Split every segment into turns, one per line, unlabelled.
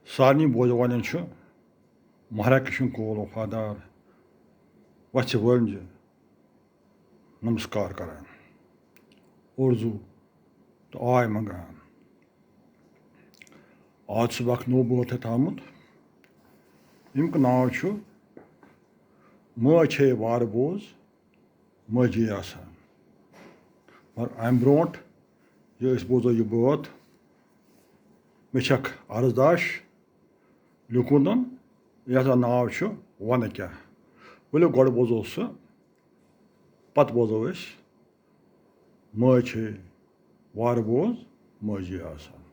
सारनी बोजवान महाराज कृष्ण को वफादार वत्स वंज नमस्कार करान उर्जू तो आय मंगान आज सुबह नोबत है थामुत इनका नाव मे वार बोज मजी आसान मगर अम ब्रोट ये बोजो यह बात मे अर्जदाश लिखुन यह नाव वन क्या वलो गो बोजो सह पत बोजो मे वार बोज मजी आसान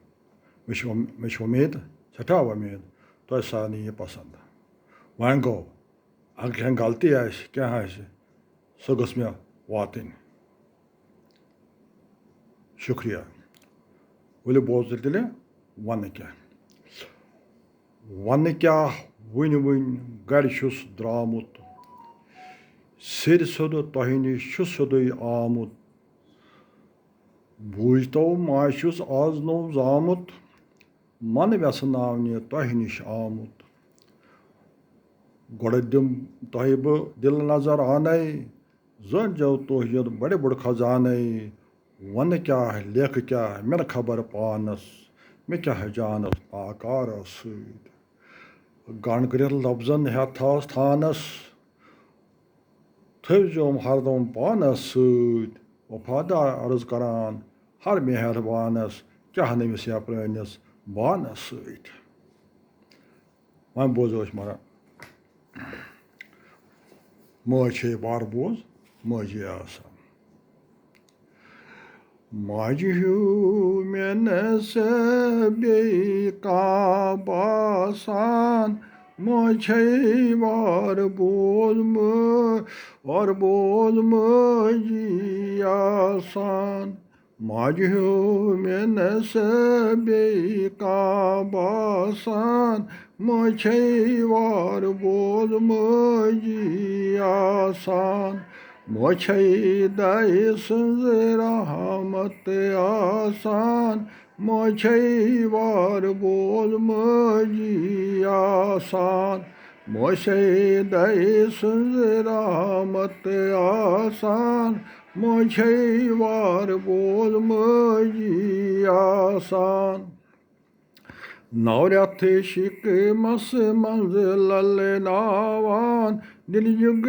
मे उम्मीद सठा उम्मीद तो सारे यह पसंद वन गो अगर कह गलती क्या सह गस मे वातन शुक्रिया वलो बोज तेल वन क्या वन गर द्रामुत सिर सोद तह नश सोद आमुत बूझतो माशुस आज नो जामुत मन व्यसनावने तह नश आमुत गोड़ दिम तह बह दिल नजर आने जन जो तोहियत बड़े बड़ खजाने वन क्या लेख क्या मे खबर पानस मे क्या जानस आकार सत गण कर लफ्जन हेथास थानस थोजोम हरदम पानस सत वफादार अर्ज करान हर मेहरबानस क्या नमिस या प्रानिस बानस सत वन बोजो मरा मे वार बोज मजी आसान माज मे बे बासान मे वार बोज मजी आसान माज मे बे बासान मे वार बोज मजी आसान मे दय सज रहमत आसान मे वार बोज मजी आसान मे दय सज रहमत आसान मे वार बोज मजी आसान नौरथ शिक मस मंज लल नावान दिल युग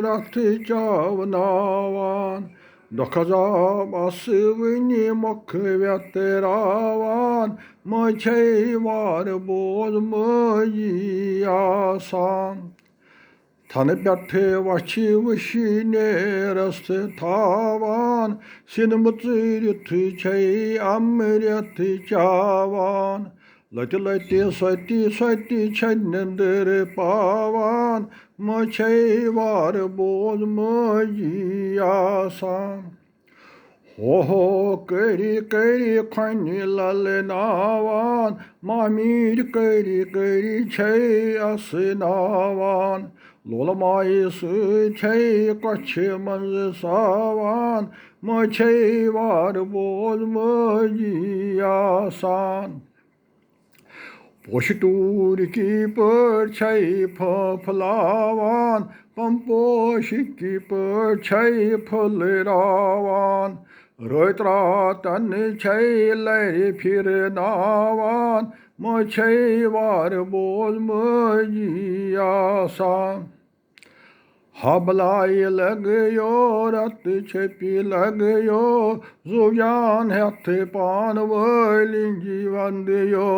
रथ चावनावान दुखजाब अस वनि मुख व्यतरावान मे वार बोज मजी आसान थन पे वछ वश नेरस थावान सिनमुत अमृत चावान लत लत सती नंदर पावान मे वार बोज मजी आसान हो करी खन लल नावान मामीर करी असनावान लोल माय कछ मंज सावान मे वार बोज मजी आसान पोश टूर की पर फलावान पम्पोश की पर फुलरावान रोत रातन लहर फिर नावान मे वार बोज मजी आसान हबलाय लगयो रत छपी लगयो जुजान हथ पान वलिंजी वंदयो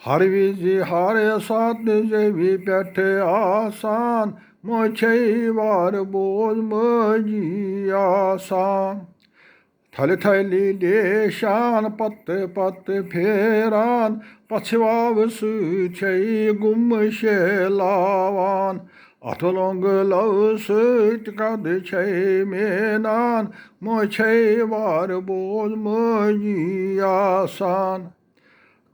हर विज हर सात जेवी पेठ आसान मे वार बोज मजी आसान थल थली देशान पत फेरान पछवाव गुम शेलावान अथ लोंग लव सत कद मेनान मे वार बोज मजी आसान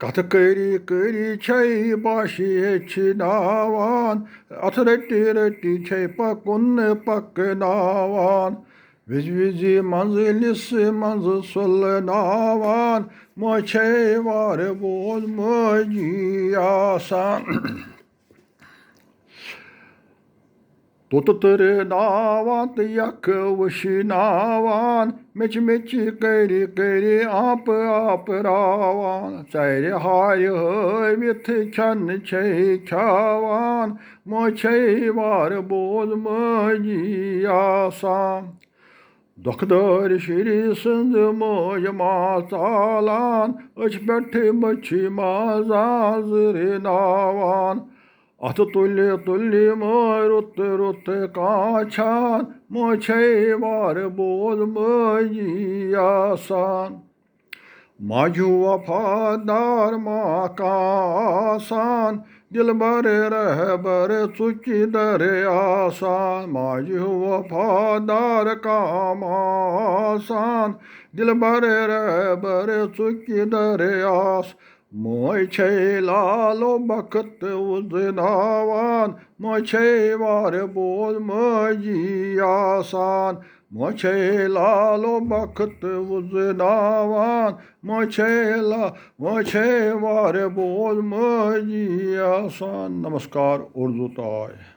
कथ करी बाशी नावान अथ रटी पकुन पकनावान विज विज मंजिलिस मंज सुलनावान मोछे वार बोल मजी आसान tot nawan yak wishinawan mich keri keri ap rawan sayre hay mit chan chey khawan mochey var boz maji asan Doktor şiri sındı moy masalan Açbeti maçı mazazırı navan Atı tulli moy rutte kaçan Moçey var bozmayı yasan Macu vafadar makasan Dilber rehber suki deryasan Macu vafadar kamasan Dilber rehber suki deryas Moçe lalo bakıt uzinavan Moçe var bozmayı yasan Moçe lalo bakıt uzinavan Moçe var bozmayı yasan Namaskar Urdu Tay